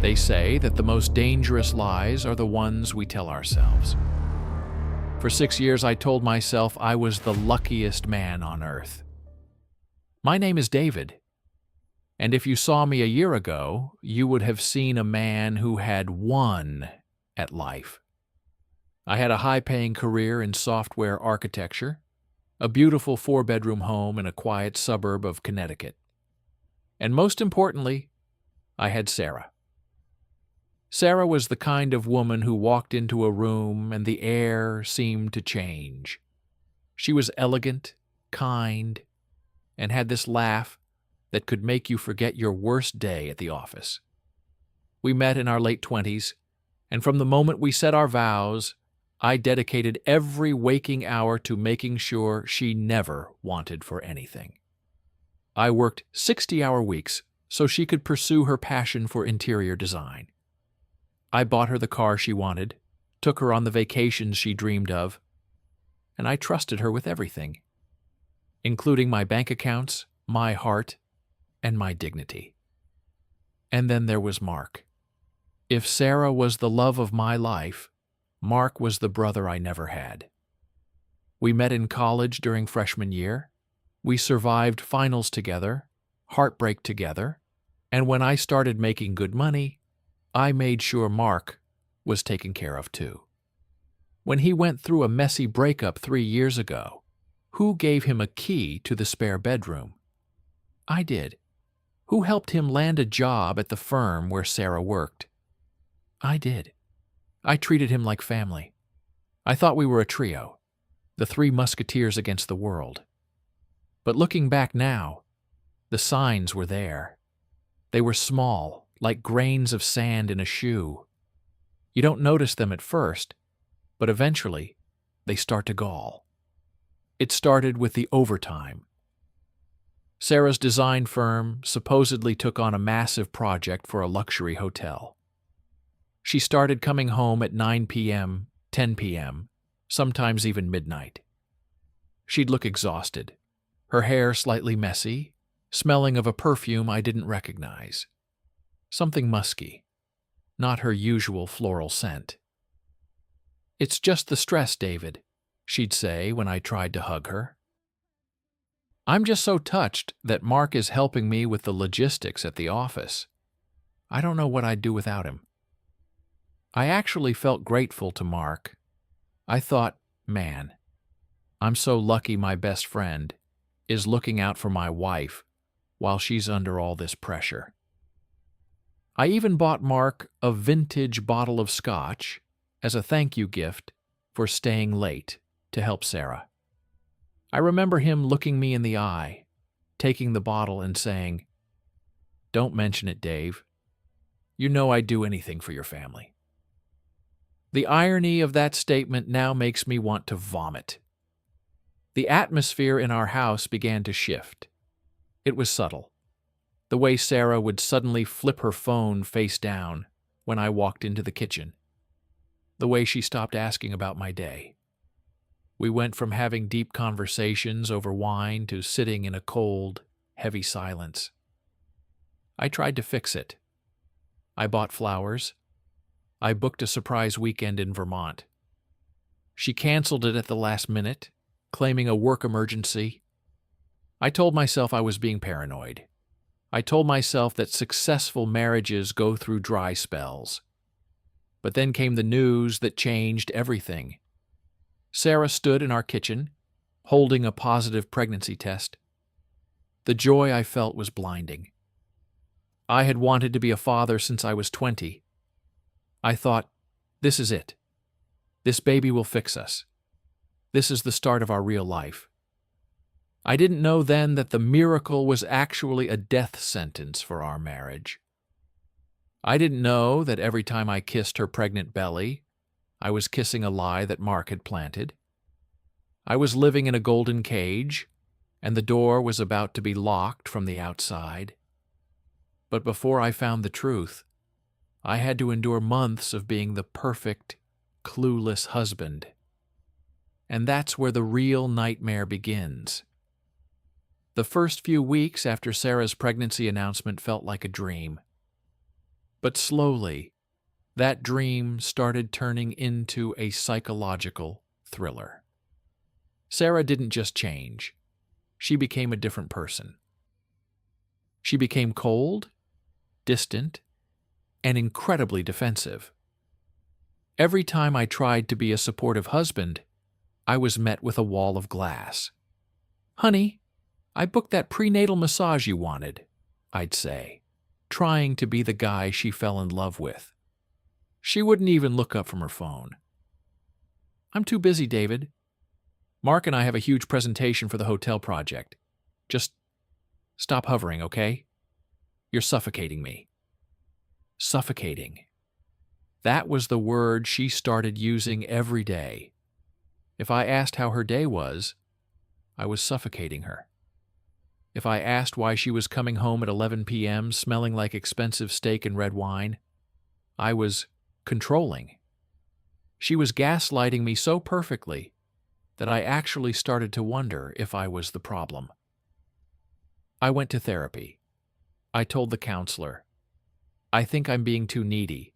They say that the most dangerous lies are the ones we tell ourselves. For 6 years, I told myself I was the luckiest man on earth. My name is David, and if you saw me a year ago, you would have seen a man who had won at life. I had a high-paying career in software architecture, a beautiful 4-bedroom home in a quiet suburb of Connecticut. And most importantly, I had Sarah. Sarah was the kind of woman who walked into a room and the air seemed to change. She was elegant, kind, and had this laugh that could make you forget your worst day at the office. We met in our late 20s, and from the moment we said our vows, I dedicated every waking hour to making sure she never wanted for anything. I worked 60-hour weeks so she could pursue her passion for interior design. I bought her the car she wanted, took her on the vacations she dreamed of, and I trusted her with everything, including my bank accounts, my heart, and my dignity. And then there was Mark. If Sarah was the love of my life, Mark was the brother I never had. We met in college during freshman year. We survived finals together, heartbreak together, and when I started making good money, I made sure Mark was taken care of too. When he went through a messy breakup 3 years ago, who gave him a key to the spare bedroom? I did. Who helped him land a job at the firm where Sarah worked? I did. I treated him like family. I thought we were a trio, the 3 musketeers against the world. But looking back now, the signs were there. They were small, like grains of sand in a shoe. You don't notice them at first, but eventually they start to gall. It started with the overtime. Sarah's design firm supposedly took on a massive project for a luxury hotel. She started coming home at 9 p.m., 10 p.m., sometimes even midnight. She'd look exhausted, her hair slightly messy, smelling of a perfume I didn't recognize. Something musky, not her usual floral scent. "It's just the stress, David," she'd say when I tried to hug her. "I'm just so touched that Mark is helping me with the logistics at the office. I don't know what I'd do without him." I actually felt grateful to Mark. I thought, man, I'm so lucky my best friend is looking out for my wife while she's under all this pressure. I even bought Mark a vintage bottle of scotch as a thank you gift for staying late to help Sarah. I remember him looking me in the eye, taking the bottle and saying, "Don't mention it, Dave. You know I'd do anything for your family." The irony of that statement now makes me want to vomit. The atmosphere in our house began to shift. It was subtle. The way Sarah would suddenly flip her phone face down when I walked into the kitchen. The way she stopped asking about my day. We went from having deep conversations over wine to sitting in a cold, heavy silence. I tried to fix it. I bought flowers. I booked a surprise weekend in Vermont. She canceled it at the last minute, claiming a work emergency. I told myself I was being paranoid. I told myself that successful marriages go through dry spells. But then came the news that changed everything. Sarah stood in our kitchen, holding a positive pregnancy test. The joy I felt was blinding. I had wanted to be a father since I was 20. I thought, this is it. This baby will fix us. This is the start of our real life. I didn't know then that the miracle was actually a death sentence for our marriage. I didn't know that every time I kissed her pregnant belly, I was kissing a lie that Mark had planted. I was living in a golden cage, and the door was about to be locked from the outside. But before I found the truth, I had to endure months of being the perfect, clueless husband. And that's where the real nightmare begins. The first few weeks after Sarah's pregnancy announcement felt like a dream. But slowly, that dream started turning into a psychological thriller. Sarah didn't just change. She became a different person. She became cold, distant, and incredibly defensive. Every time I tried to be a supportive husband, I was met with a wall of glass. "Honey, I booked that prenatal massage you wanted," I'd say, trying to be the guy she fell in love with. She wouldn't even look up from her phone. "I'm too busy, David. Mark and I have a huge presentation for the hotel project. Just stop hovering, okay? You're suffocating me." Suffocating. That was the word she started using every day. If I asked how her day was, I was suffocating her. If I asked why she was coming home at 11 p.m. smelling like expensive steak and red wine, I was controlling. She was gaslighting me so perfectly that I actually started to wonder if I was the problem. I went to therapy. I told the counselor, "I think I'm being too needy.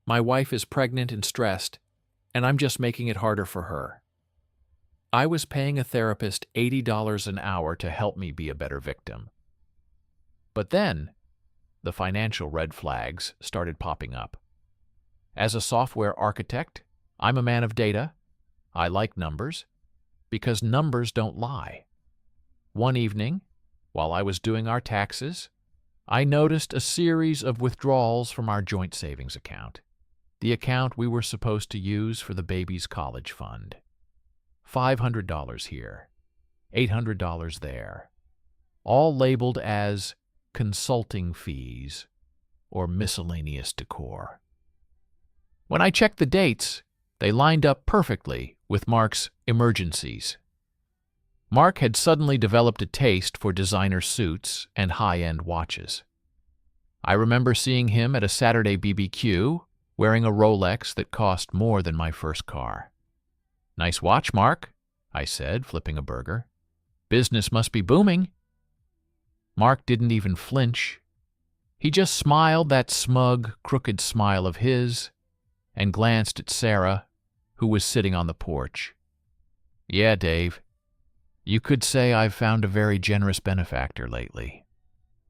My wife is pregnant and stressed, and I'm just making it harder for her." I was paying a therapist $80 an hour to help me be a better victim. But then, the financial red flags started popping up. As a software architect, I'm a man of data. I like numbers, because numbers don't lie. One evening, while I was doing our taxes, I noticed a series of withdrawals from our joint savings account, the account we were supposed to use for the baby's college fund. $500 here, $800 there, all labeled as consulting fees or miscellaneous decor. When I checked the dates, they lined up perfectly with Mark's emergencies. Mark had suddenly developed a taste for designer suits and high-end watches. I remember seeing him at a Saturday BBQ wearing a Rolex that cost more than my first car. "Nice watch, Mark," I said, flipping a burger. "Business must be booming." Mark didn't even flinch. He just smiled that smug, crooked smile of his and glanced at Sarah, who was sitting on the porch. "Yeah, Dave, you could say I've found a very generous benefactor lately.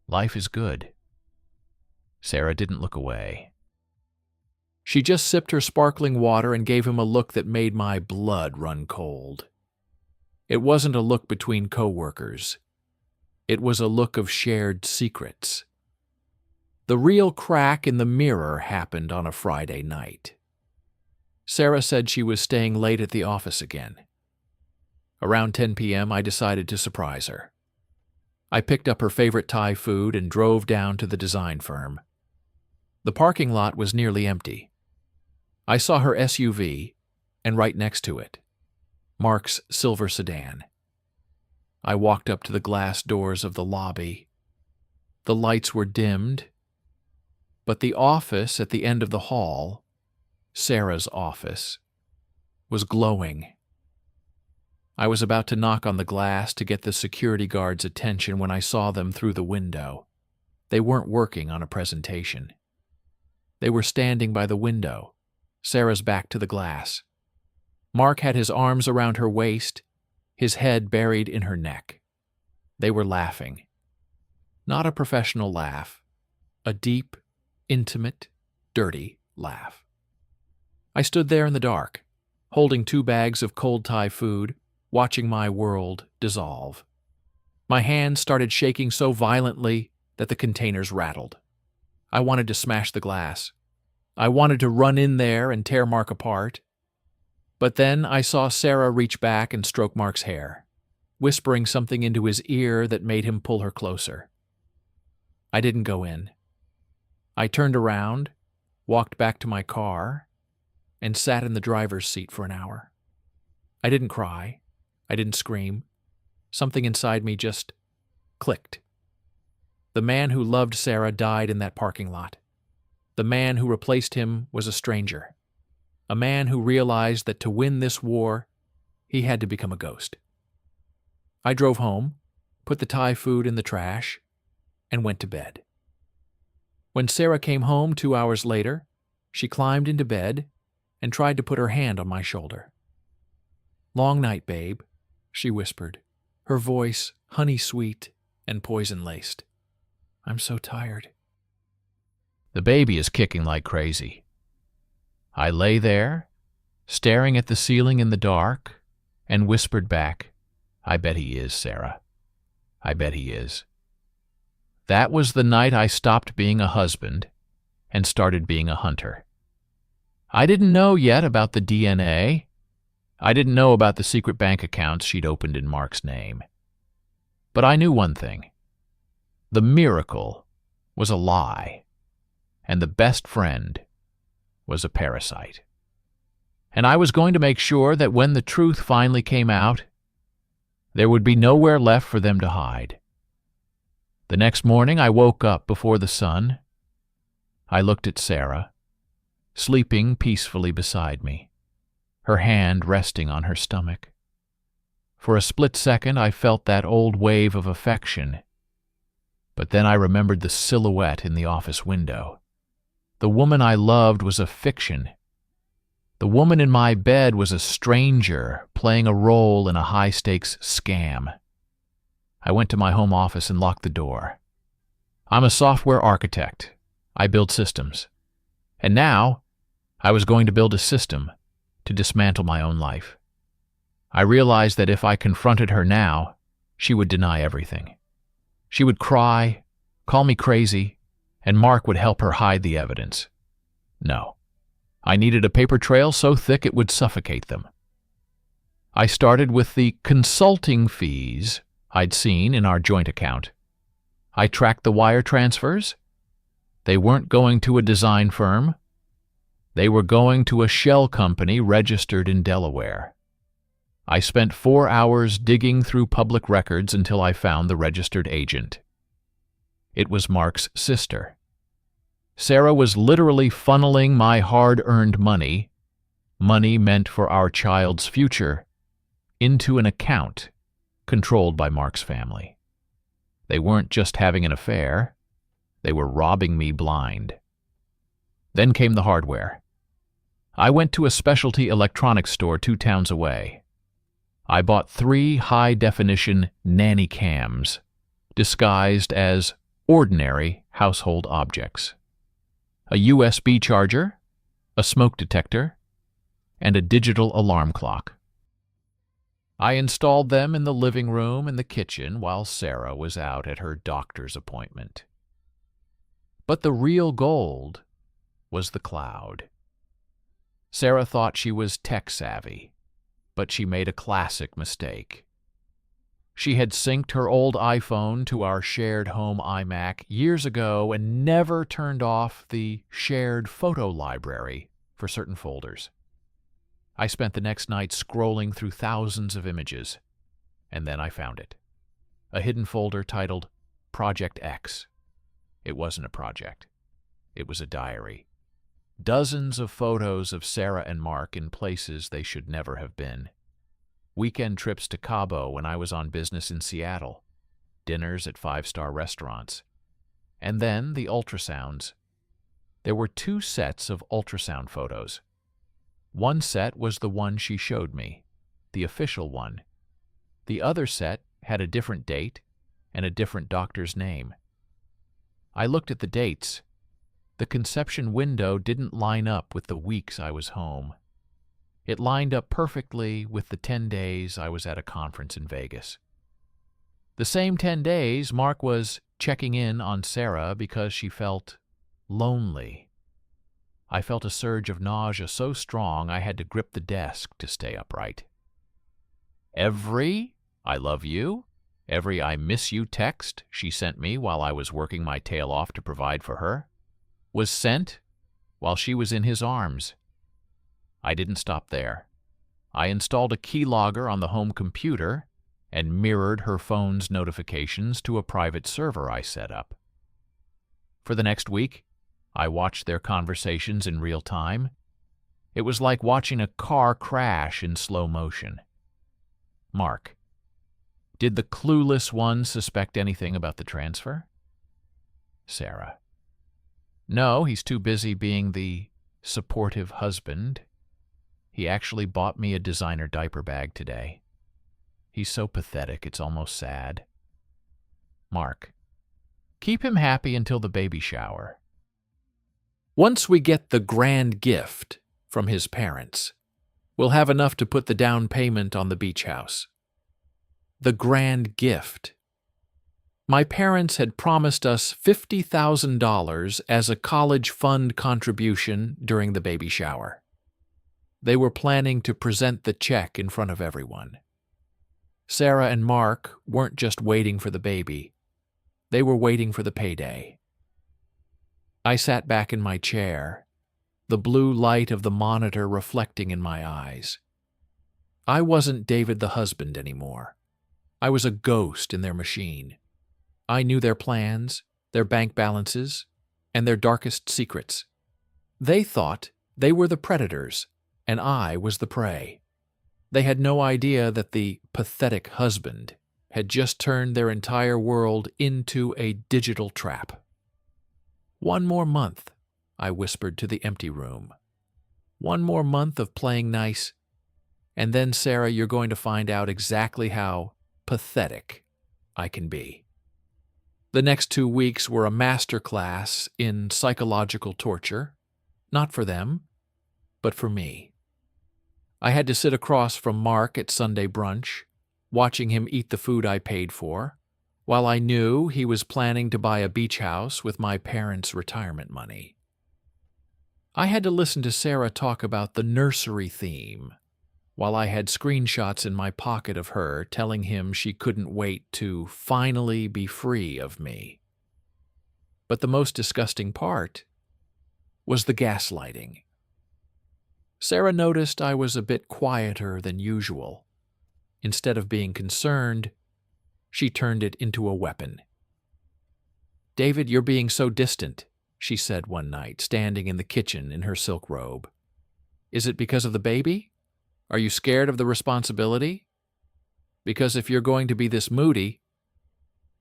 Life is good." Sarah didn't look away. She just sipped her sparkling water and gave him a look that made my blood run cold. It wasn't a look between coworkers. It was a look of shared secrets. The real crack in the mirror happened on a Friday night. Sarah said she was staying late at the office again. Around 10 p.m., I decided to surprise her. I picked up her favorite Thai food and drove down to the design firm. The parking lot was nearly empty. I saw her SUV, and right next to it, Mark's silver sedan. I walked up to the glass doors of the lobby. The lights were dimmed, but the office at the end of the hall, Sarah's office, was glowing. I was about to knock on the glass to get the security guard's attention when I saw them through the window. They weren't working on a presentation. They were standing by the window, Sarah's back to the glass. Mark had his arms around her waist, his head buried in her neck. They were laughing. Not a professional laugh, a deep, intimate, dirty laugh. I stood there in the dark, holding 2 bags of cold Thai food, watching my world dissolve. My hands started shaking so violently that the containers rattled. I wanted to smash the glass. I wanted to run in there and tear Mark apart. But then I saw Sarah reach back and stroke Mark's hair, whispering something into his ear that made him pull her closer. I didn't go in. I turned around, walked back to my car, and sat in the driver's seat for an hour. I didn't cry. I didn't scream. Something inside me just clicked. The man who loved Sarah died in that parking lot. The man who replaced him was a stranger. A man who realized that to win this war, he had to become a ghost. I drove home, put the Thai food in the trash, and went to bed. When Sarah came home 2 hours later, she climbed into bed and tried to put her hand on my shoulder. "Long night, babe," she whispered, her voice honey-sweet and poison-laced. "I'm so tired." The baby is kicking like crazy. I lay there, staring at the ceiling in the dark, and whispered back, "I bet he is, Sarah. I bet he is." That was the night I stopped being a husband and started being a hunter. I didn't know yet about the DNA. I didn't know about the secret bank accounts she'd opened in Mark's name. But I knew one thing. The miracle was a lie, and the best friend was a parasite. And I was going to make sure that when the truth finally came out, there would be nowhere left for them to hide. The next morning I woke up before the sun. I looked at Sarah, sleeping peacefully beside me, her hand resting on her stomach. For a split second I felt that old wave of affection, but then I remembered the silhouette in the office window. The woman I loved was a fiction. The woman in my bed was a stranger playing a role in a high-stakes scam. I went to my home office and locked the door. I'm a software architect. I build systems. And now, I was going to build a system to dismantle my own life. I realized that if I confronted her now, she would deny everything. She would cry, call me crazy, and Mark would help her hide the evidence. No. I needed a paper trail so thick it would suffocate them. I started with the consulting fees I'd seen in our joint account. I tracked the wire transfers. They weren't going to a design firm. They were going to a shell company registered in Delaware. I spent 4 hours digging through public records until I found the registered agent. It was Mark's sister. Sarah was literally funneling my hard-earned money, money meant for our child's future, into an account controlled by Mark's family. They weren't just having an affair, they were robbing me blind. Then came the hardware. I went to a specialty electronics store 2 towns away. I bought 3 high-definition nanny cams, disguised as ordinary household objects. A USB charger, a smoke detector, and a digital alarm clock. I installed them in the living room and the kitchen while Sarah was out at her doctor's appointment. But the real gold was the cloud. Sarah thought she was tech-savvy, but she made a classic mistake. She had synced her old iPhone to our shared home iMac years ago and never turned off the shared photo library for certain folders. I spent the next night scrolling through thousands of images, and then I found it. A hidden folder titled Project X. It wasn't a project. It was a diary. Dozens of photos of Sarah and Mark in places they should never have been. Weekend trips to Cabo when I was on business in Seattle, dinners at 5-star restaurants, and then the ultrasounds. There were 2 sets of ultrasound photos. One set was the one she showed me, the official one. The other set had a different date and a different doctor's name. I looked at the dates. The conception window didn't line up with the weeks I was home. It lined up perfectly with the 10 days I was at a conference in Vegas. The same 10 days, Mark was checking in on Sarah because she felt lonely. I felt a surge of nausea so strong I had to grip the desk to stay upright. Every "I love you," every "I miss you" text she sent me while I was working my tail off to provide for her was sent while she was in his arms. I didn't stop there. I installed a keylogger on the home computer and mirrored her phone's notifications to a private server I set up. For the next week, I watched their conversations in real time. It was like watching a car crash in slow motion. Mark. Did the clueless one suspect anything about the transfer? Sarah. No, he's too busy being the supportive husband. He actually bought me a designer diaper bag today. He's so pathetic, it's almost sad. Mark, keep him happy until the baby shower. Once we get the grand gift from his parents, we'll have enough to put the down payment on the beach house. The grand gift. My parents had promised us $50,000 as a college fund contribution during the baby shower. They were planning to present the check in front of everyone. Sarah and Mark weren't just waiting for the baby. They were waiting for the payday. I sat back in my chair, the blue light of the monitor reflecting in my eyes. I wasn't David the husband anymore. I was a ghost in their machine. I knew their plans, their bank balances, and their darkest secrets. They thought they were the predators, and I was the prey. They had no idea that the pathetic husband had just turned their entire world into a digital trap. "One more month," I whispered to the empty room. "One more month of playing nice, and then, Sarah, you're going to find out exactly how pathetic I can be." The next 2 weeks were a master class in psychological torture, not for them, but for me. I had to sit across from Mark at Sunday brunch, watching him eat the food I paid for, while I knew he was planning to buy a beach house with my parents' retirement money. I had to listen to Sarah talk about the nursery theme, while I had screenshots in my pocket of her telling him she couldn't wait to finally be free of me. But the most disgusting part was the gaslighting. Sarah noticed I was a bit quieter than usual. Instead of being concerned, she turned it into a weapon. "David, you're being so distant," she said one night, standing in the kitchen in her silk robe. "Is it because of the baby? Are you scared of the responsibility? Because if you're going to be this moody,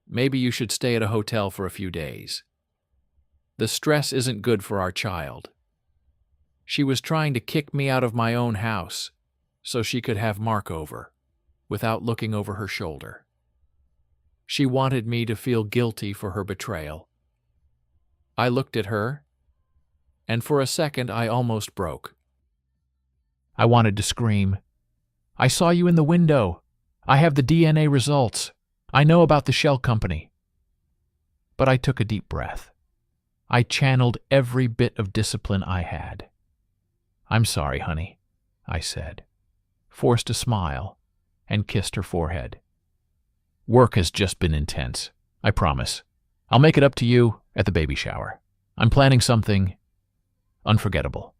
maybe you should stay at a hotel for a few days. The stress isn't good for our child." She was trying to kick me out of my own house so she could have Mark over, without looking over her shoulder. She wanted me to feel guilty for her betrayal. I looked at her, and for a second I almost broke. I wanted to scream. "I saw you in the window. I have the DNA results. I know about the shell company." But I took a deep breath. I channeled every bit of discipline I had. "I'm sorry, honey," I said, forced a smile, and kissed her forehead. "Work has just been intense. I promise. I'll make it up to you at the baby shower. I'm planning something unforgettable."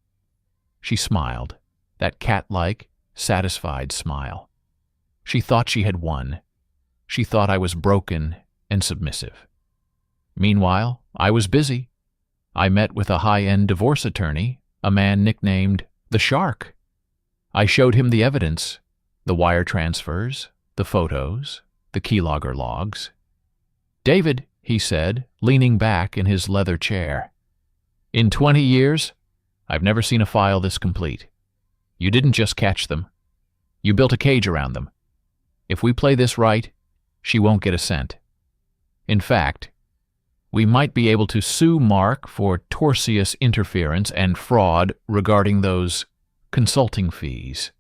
She smiled, that cat-like, satisfied smile. She thought she had won. She thought I was broken and submissive. Meanwhile, I was busy. I met with a high-end divorce attorney, a man nicknamed the Shark. I showed him the evidence, the wire transfers, the photos, the keylogger logs. "David," he said, leaning back in his leather chair, "in 20 years, I've never seen a file this complete. You didn't just catch them. You built a cage around them. If we play this right, she won't get a cent. In fact, we might be able to sue Mark for tortious interference and fraud regarding those consulting fees."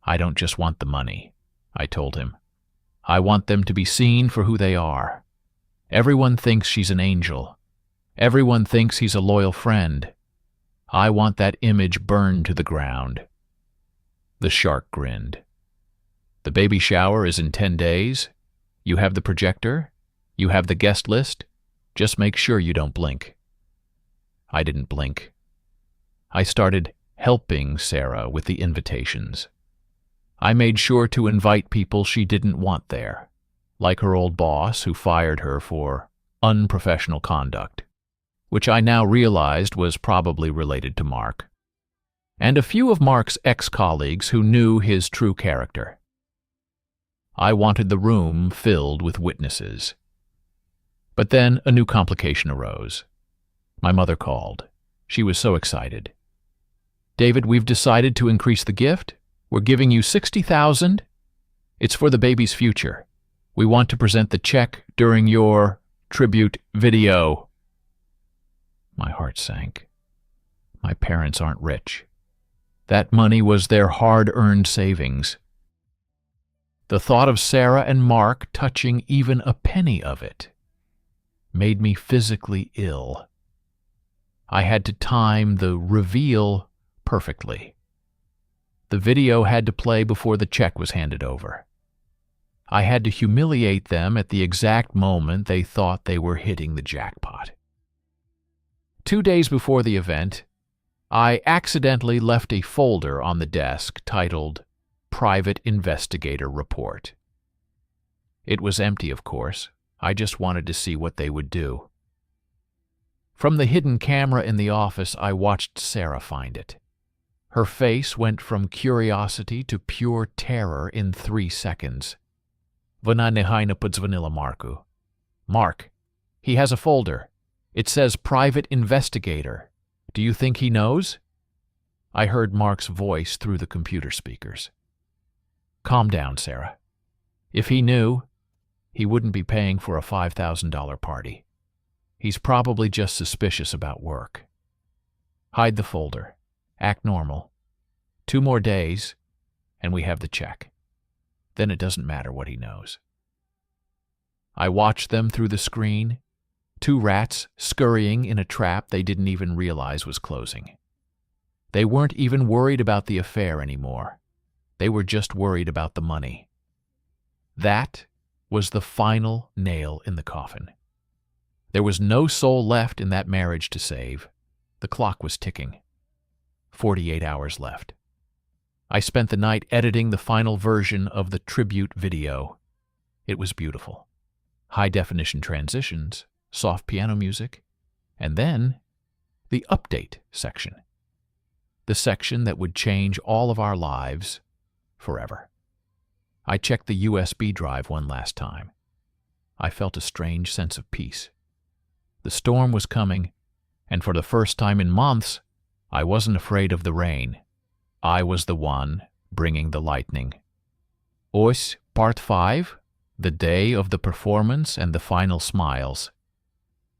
"I don't just want the money," I told him. "I want them to be seen for who they are. Everyone thinks she's an angel. Everyone thinks he's a loyal friend. I want that image burned to the ground." The Shark grinned. "The baby shower is in 10 days. You have the projector. You have the guest list. Just make sure you don't blink." I didn't blink. I started helping Sarah with the invitations. I made sure to invite people she didn't want there, like her old boss who fired her for unprofessional conduct, which I now realized was probably related to Mark, and a few of Mark's ex-colleagues who knew his true character. I wanted the room filled with witnesses. But then a new complication arose. My mother called. She was so excited. David, we've decided to increase the gift. We're giving you $60,000. It's for the baby's future. We want to present the check during your tribute video. My heart sank. My parents aren't rich. That money was their hard-earned savings. The thought of Sarah and Mark touching even a penny of it made me physically ill. I had to time the reveal perfectly. The video had to play before the check was handed over. I had to humiliate them at the exact moment they thought they were hitting the jackpot. 2 days before the event, I accidentally left a folder on the desk titled Private Investigator Report. It was empty, of course. I just wanted to see what they would do. From the hidden camera in the office, I watched Sarah find it. Her face went from curiosity to pure terror in 3 seconds. Вона негайно подзвонила Marku. Mark, he has a folder. It says Private Investigator. Do you think he knows? I heard Mark's voice through the computer speakers. Calm down, Sarah. If he knew, he wouldn't be paying for a $5,000 party. He's probably just suspicious about work. Hide the folder. Act normal. 2 more days, and we have the check. Then it doesn't matter what he knows. I watched them through the screen, 2 rats scurrying in a trap they didn't even realize was closing. They weren't even worried about the affair anymore. They were just worried about the money. That was the final nail in the coffin. There was no soul left in that marriage to save. The clock was ticking. 48 hours left. I spent the night editing the final version of the tribute video. It was beautiful. High-definition transitions, soft piano music, and then the update section. The section that would change all of our lives forever. I checked the USB drive one last time. I felt a strange sense of peace. The storm was coming, and for the first time in months, I wasn't afraid of the rain. I was the one bringing the lightning. Ось Part 5, the day of the performance and the final smiles.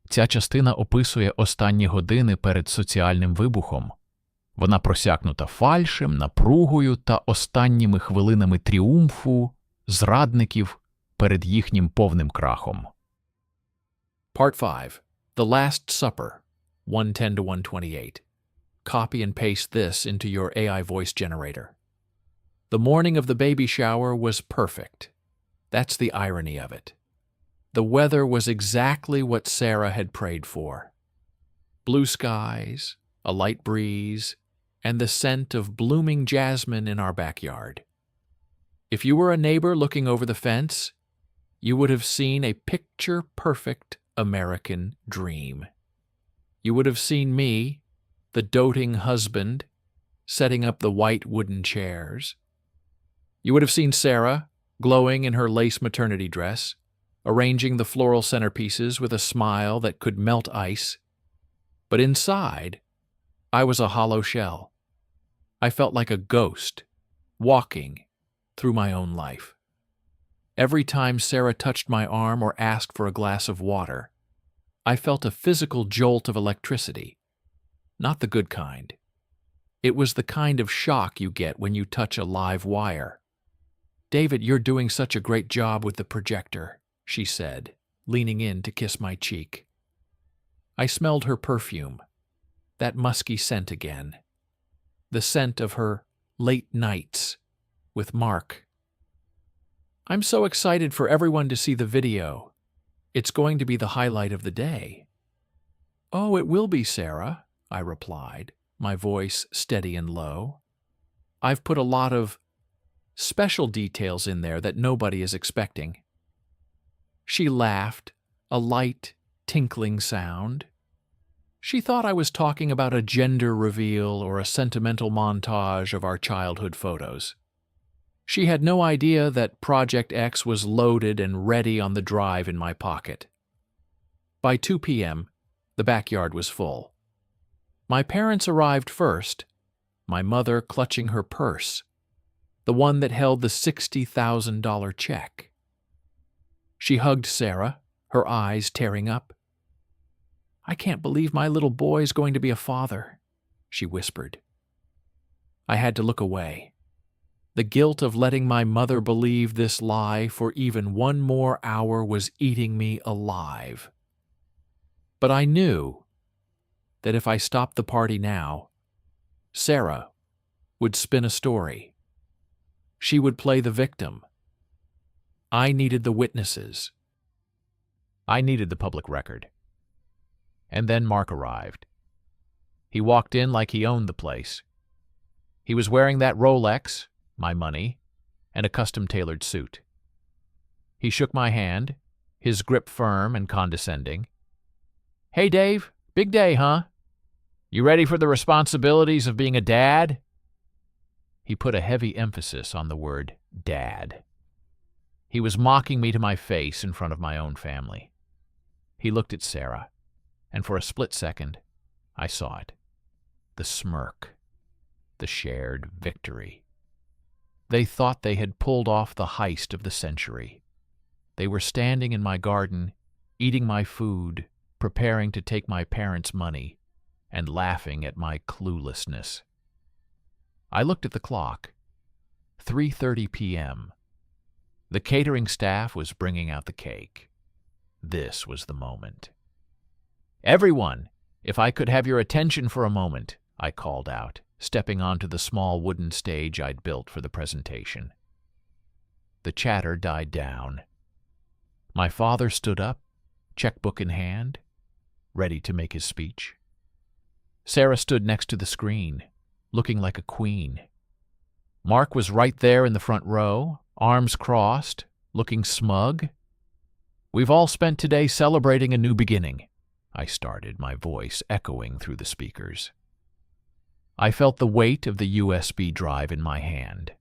Ця частина описує останні години перед соціальним вибухом. Вона просякнута фальшем, напругою та останніми хвилинами тріумфу зрадників перед їхнім повним крахом. Part 5. The Last Supper, 110 to 128. Copy and paste this into your AI voice generator. The morning of the baby shower was perfect. That's the irony of it. The weather was exactly what Sarah had prayed for. Blue skies, a light breeze, and the scent of blooming jasmine in our backyard. If you were a neighbor looking over the fence, you would have seen a picture-perfect American dream. You would have seen me, the doting husband, setting up the white wooden chairs. You would have seen Sarah, glowing in her lace maternity dress, arranging the floral centerpieces with a smile that could melt ice. But inside, I was a hollow shell. I felt like a ghost, walking through my own life. Every time Sarah touched my arm or asked for a glass of water, I felt a physical jolt of electricity. Not the good kind. It was the kind of shock you get when you touch a live wire. "David, you're doing such a great job with the projector," she said, leaning in to kiss my cheek. I smelled her perfume, that musky scent again. The scent of her late nights with Mark. "I'm so excited for everyone to see the video. It's going to be the highlight of the day." "Oh, it will be, Sarah," I replied, my voice steady and low. "I've put a lot of special details in there that nobody is expecting." She laughed, a light, tinkling sound. She thought I was talking about a gender reveal or a sentimental montage of our childhood photos. She had no idea that Project X was loaded and ready on the drive in my pocket. By 2 p.m., The backyard was full. My parents arrived first, my mother clutching her purse, the one that held the $60,000 check. She hugged Sarah, her eyes tearing up. "I can't believe my little boy's going to be a father," she whispered. I had to look away. The guilt of letting my mother believe this lie for even one more hour was eating me alive. But I knew that if I stopped the party now, Sarah would spin a story. She would play the victim. I needed the witnesses. I needed the public record. And then Mark arrived. He walked in like he owned the place. He was wearing that Rolex, my money, and a custom-tailored suit. He shook my hand, his grip firm and condescending. "Hey, Dave, big day, huh? You ready for the responsibilities of being a dad?" He put a heavy emphasis on the word dad. He was mocking me to my face in front of my own family. He looked at Sarah, and for a split second, I saw it. The smirk. The shared victory. They thought they had pulled off the heist of the century. They were standing in my garden, eating my food, preparing to take my parents' money, and laughing at my cluelessness. I looked at the clock. 3:30 p.m. The catering staff was bringing out the cake. This was the moment. "Everyone, if I could have your attention for a moment," I called out, stepping onto the small wooden stage I'd built for the presentation. The chatter died down. My father stood up, checkbook in hand, ready to make his speech. Sarah stood next to the screen, looking like a queen. Mark was right there in the front row, arms crossed, looking smug. "We've all spent today celebrating a new beginning," I started, my voice echoing through the speakers. I felt the weight of the USB drive in my hand.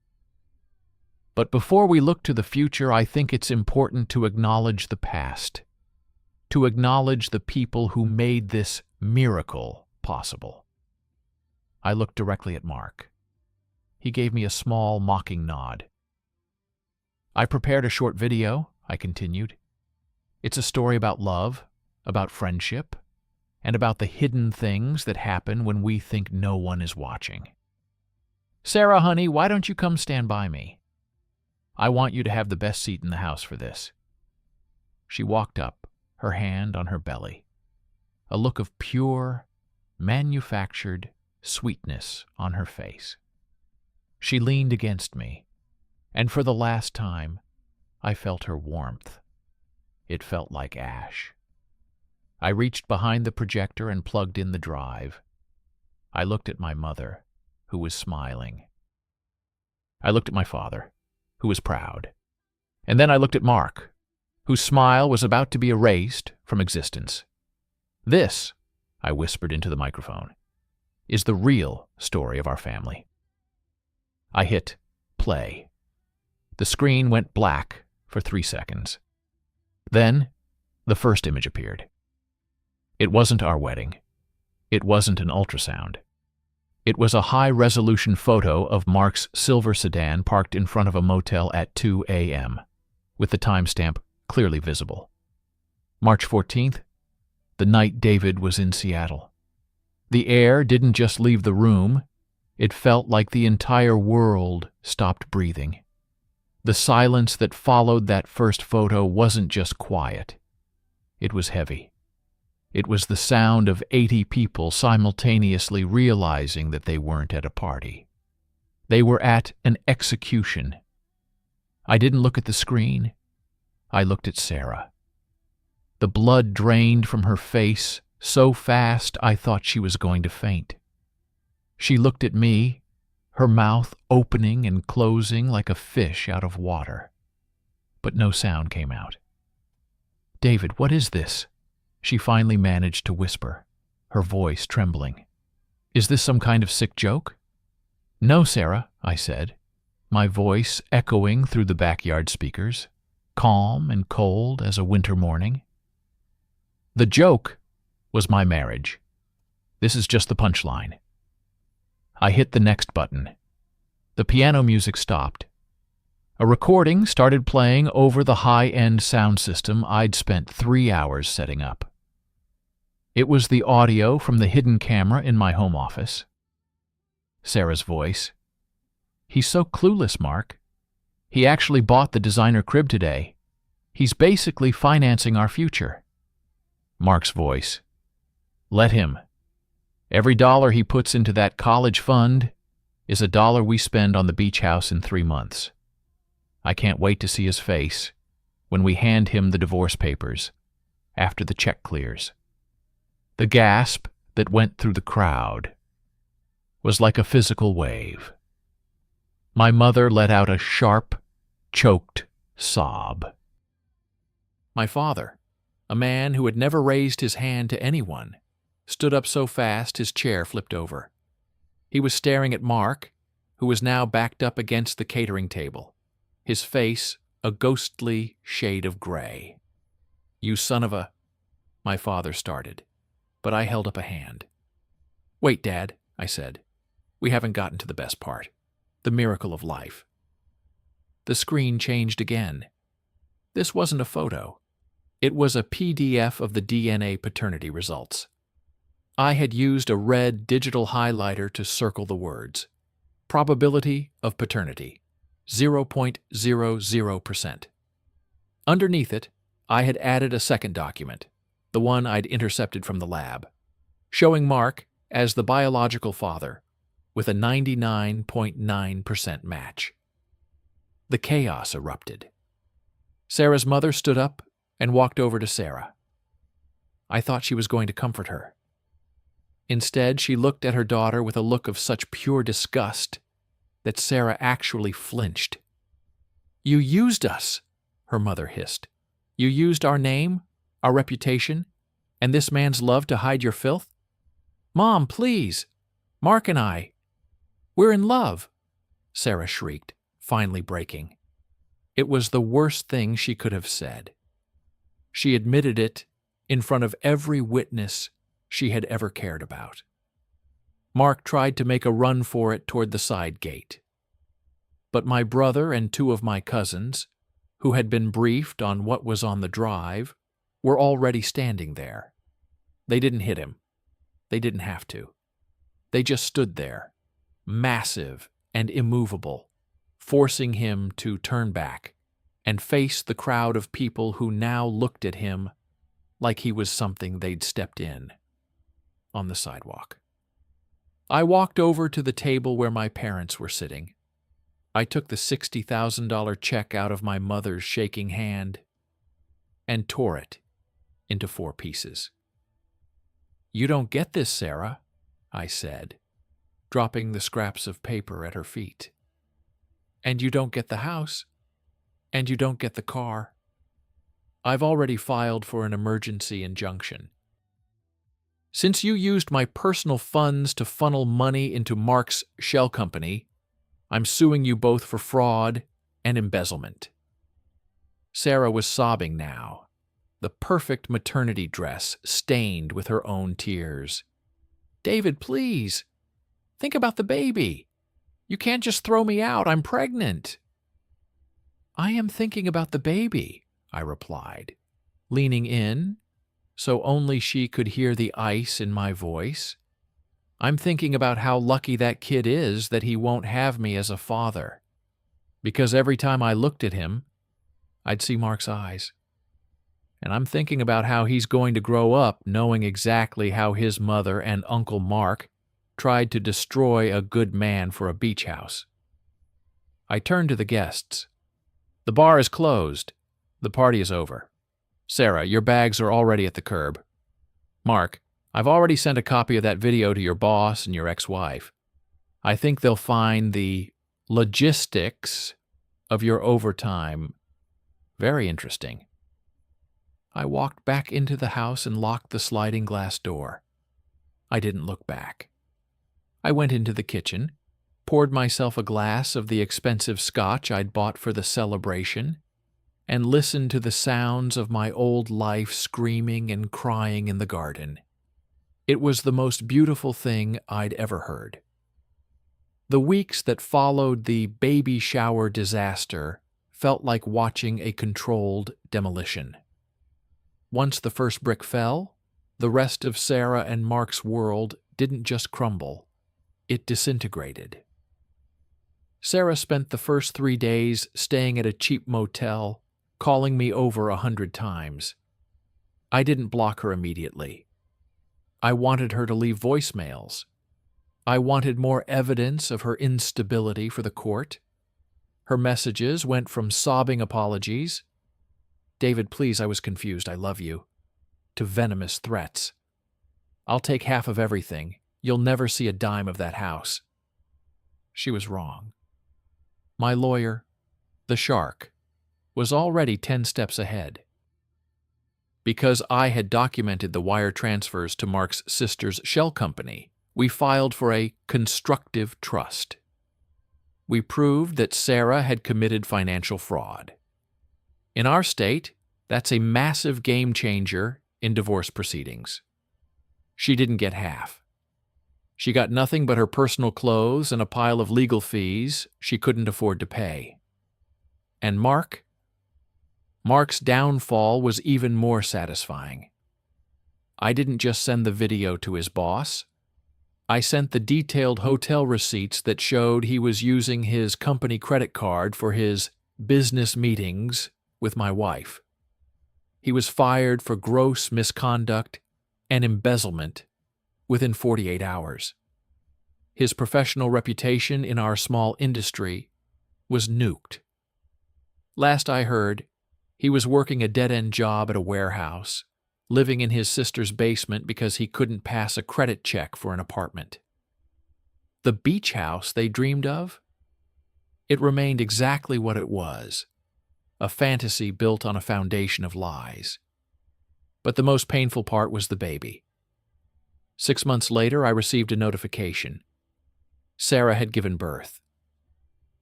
But before we look to the future, I think it's important to acknowledge the past, to acknowledge the people who made this miracle possible. I looked directly at Mark. He gave me a small, mocking nod. "I prepared a short video," I continued. "It's a story about love, about friendship, and about the hidden things that happen when we think no one is watching. Sarah, honey, why don't you come stand by me? I want you to have the best seat in the house for this." She walked up, her hand on her belly, a look of pure, manufactured sweetness on her face. She leaned against me, and for the last time, I felt her warmth. It felt like ash. I reached behind the projector and plugged in the drive. I looked at my mother, who was smiling. I looked at my father, who was proud. And then I looked at Mark, whose smile was about to be erased from existence. "This," I whispered into the microphone, "is the real story of our family." I hit play. The screen went black for 3 seconds. Then, the first image appeared. It wasn't our wedding. It wasn't an ultrasound. It was a high-resolution photo of Mark's silver sedan parked in front of a motel at 2 a.m., with the timestamp clearly visible. March 14th, the night David was in Seattle. The air didn't just leave the room. It felt like the entire world stopped breathing. The silence that followed that first photo wasn't just quiet. It was heavy. It was the sound of 80 people simultaneously realizing that they weren't at a party. They were at an execution. I didn't look at the screen. I looked at Sarah. The blood drained from her face so fast I thought she was going to faint. She looked at me, her mouth opening and closing like a fish out of water. But no sound came out. "David, what is this?" She finally managed to whisper, her voice trembling. "Is this some kind of sick joke?" "No, Sarah," I said, my voice echoing through the backyard speakers, calm and cold as a winter morning. "The joke was my marriage. This is just the punchline. I hit the next button. The piano music stopped. A recording started playing over the high-end sound system I'd spent 3 hours setting up. It was the audio from the hidden camera in my home office. Sarah's voice. "He's so clueless, Mark. He actually bought the designer crib today. He's basically financing our future." Mark's voice. "Let him. Every dollar he puts into that college fund is a dollar we spend on the beach house in 3 months. I can't wait to see his face when we hand him the divorce papers after the check clears." The gasp that went through the crowd was like a physical wave. My mother let out a sharp, choked sob. My father, a man who had never raised his hand to anyone, stood up so fast his chair flipped over. He was staring at Mark, who was now backed up against the catering table, his face a ghostly shade of gray. "You son of a—" my father started, but I held up a hand. "Wait, Dad," I said. "We haven't gotten to the best part. The miracle of life." The screen changed again. This wasn't a photo. It was a PDF of the DNA paternity results. I had used a red digital highlighter to circle the words. Probability of paternity, 0.00%. Underneath it, I had added a second document, the one I'd intercepted from the lab, showing Mark as the biological father, with a 99.9% match. The chaos erupted. Sarah's mother stood up and walked over to Sarah. I thought she was going to comfort her. Instead, she looked at her daughter with a look of such pure disgust that Sarah actually flinched. "You used us," her mother hissed. "You used our name, our reputation, and this man's love to hide your filth? Mom, please! Mark and we're in love!" Sarah shrieked, finally breaking. It was the worst thing she could have said. She admitted it in front of every witness she had ever cared about. Mark tried to make a run for it toward the side gate. But my brother and 2 of my cousins, who had been briefed on what was on the drive, were already standing there. They didn't hit him. They didn't have to. They just stood there, massive and immovable, forcing him to turn back and face the crowd of people who now looked at him like he was something they'd stepped in on the sidewalk. I walked over to the table where my parents were sitting. I took the $60,000 check out of my mother's shaking hand and tore it into 4 pieces. "You don't get this, Sarah," I said, dropping the scraps of paper at her feet. "And you don't get the house, and you don't get the car. I've already filed for an emergency injunction. Since you used my personal funds to funnel money into Mark's shell company, I'm suing you both for fraud and embezzlement." Sarah was sobbing now, the perfect maternity dress stained with her own tears. "David, please. Think about the baby. You can't just throw me out. I'm pregnant." "I am thinking about the baby," I replied, leaning in so only she could hear the ice in my voice. "I'm thinking about how lucky that kid is that he won't have me as a father. Because every time I looked at him, I'd see Mark's eyes. And I'm thinking about how he's going to grow up knowing exactly how his mother and Uncle Mark tried to destroy a good man for a beach house." I turned to the guests. "The bar is closed. The party is over. Sarah, your bags are already at the curb. Mark, I've already sent a copy of that video to your boss and your ex-wife. I think they'll find the logistics of your overtime very interesting." I walked back into the house and locked the sliding glass door. I didn't look back. I went into the kitchen, poured myself a glass of the expensive scotch I'd bought for the celebration, and listened to the sounds of my old life screaming and crying in the garden. It was the most beautiful thing I'd ever heard. The weeks that followed the baby shower disaster felt like watching a controlled demolition. Once the first brick fell, the rest of Sarah and Mark's world didn't just crumble, it disintegrated. Sarah spent the first 3 days staying at a cheap motel, calling me over 100 times. I didn't block her immediately. I wanted her to leave voicemails. I wanted more evidence of her instability for the court. Her messages went from sobbing apologies, "David, please, I was confused, I love you," to venomous threats. "I'll take half of everything. You'll never see a dime of that house." She was wrong. My lawyer, the shark, was already 10 steps ahead. Because I had documented the wire transfers to Mark's sister's shell company, we filed for a constructive trust. We proved that Sarah had committed financial fraud. In our state, that's a massive game changer in divorce proceedings. She didn't get half. She got nothing but her personal clothes and a pile of legal fees she couldn't afford to pay. And Mark's downfall was even more satisfying. I didn't just send the video to his boss. I sent the detailed hotel receipts that showed he was using his company credit card for his business meetings with my wife. He was fired for gross misconduct and embezzlement within 48 hours. His professional reputation in our small industry was nuked. Last I heard, he was working a dead-end job at a warehouse, living in his sister's basement because he couldn't pass a credit check for an apartment. The beach house they dreamed of? It remained exactly what it was, a fantasy built on a foundation of lies. But the most painful part was the baby. 6 months later, I received a notification. Sarah had given birth.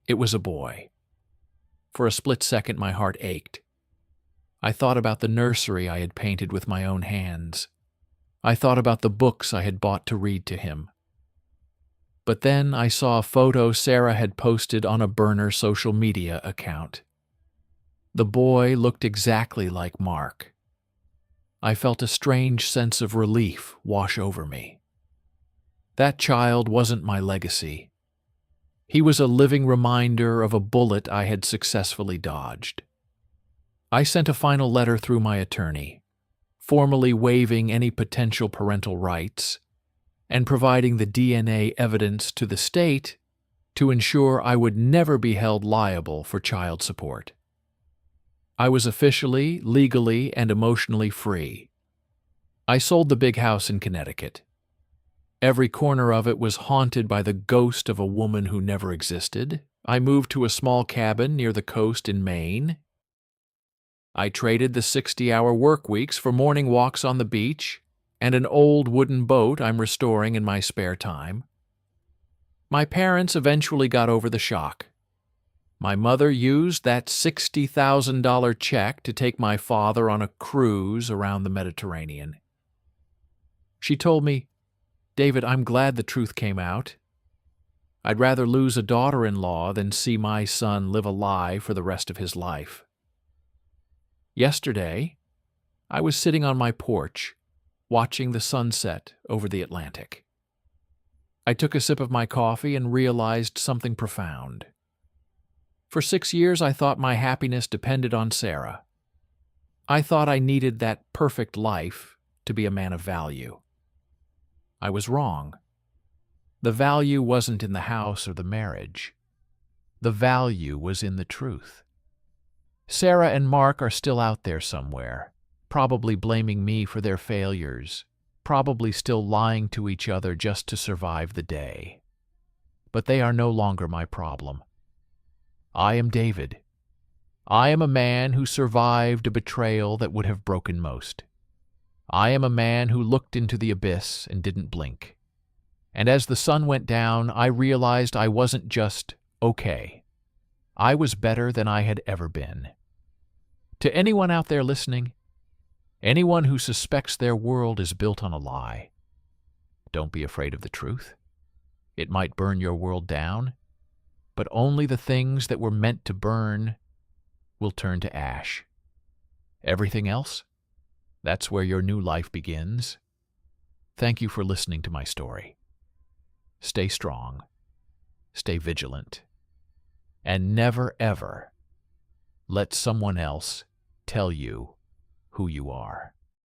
It was a boy. For a split second, my heart ached. I thought about the nursery I had painted with my own hands. I thought about the books I had bought to read to him. But then I saw a photo Sarah had posted on a burner social media account. The boy looked exactly like Mark. I felt a strange sense of relief wash over me. That child wasn't my legacy. He was a living reminder of a bullet I had successfully dodged. I sent a final letter through my attorney, formally waiving any potential parental rights and providing the DNA evidence to the state to ensure I would never be held liable for child support. I was officially, legally, and emotionally free. I sold the big house in Connecticut. Every corner of it was haunted by the ghost of a woman who never existed. I moved to a small cabin near the coast in Maine. I traded the 60-hour work weeks for morning walks on the beach and an old wooden boat I'm restoring in my spare time. My parents eventually got over the shock. My mother used that $60,000 check to take my father on a cruise around the Mediterranean. She told me, "David, I'm glad the truth came out. I'd rather lose a daughter-in-law than see my son live a lie for the rest of his life." Yesterday, I was sitting on my porch, watching the sunset over the Atlantic. I took a sip of my coffee and realized something profound. For 6 years, I thought my happiness depended on Sarah. I thought I needed that perfect life to be a man of value. I was wrong. The value wasn't in the house or the marriage. The value was in the truth. Sarah and Mark are still out there somewhere, probably blaming me for their failures, probably still lying to each other just to survive the day. But they are no longer my problem. I am David. I am a man who survived a betrayal that would have broken most. I am a man who looked into the abyss and didn't blink. And as the sun went down, I realized I wasn't just okay. I was better than I had ever been. To anyone out there listening, anyone who suspects their world is built on a lie, Don't be afraid of the truth. It might burn your world down, but only the things that were meant to burn will turn to ash. Everything else, that's where your new life begins. Thank you for listening to my story. Stay strong, stay vigilant, and never, ever let someone else tell you who you are.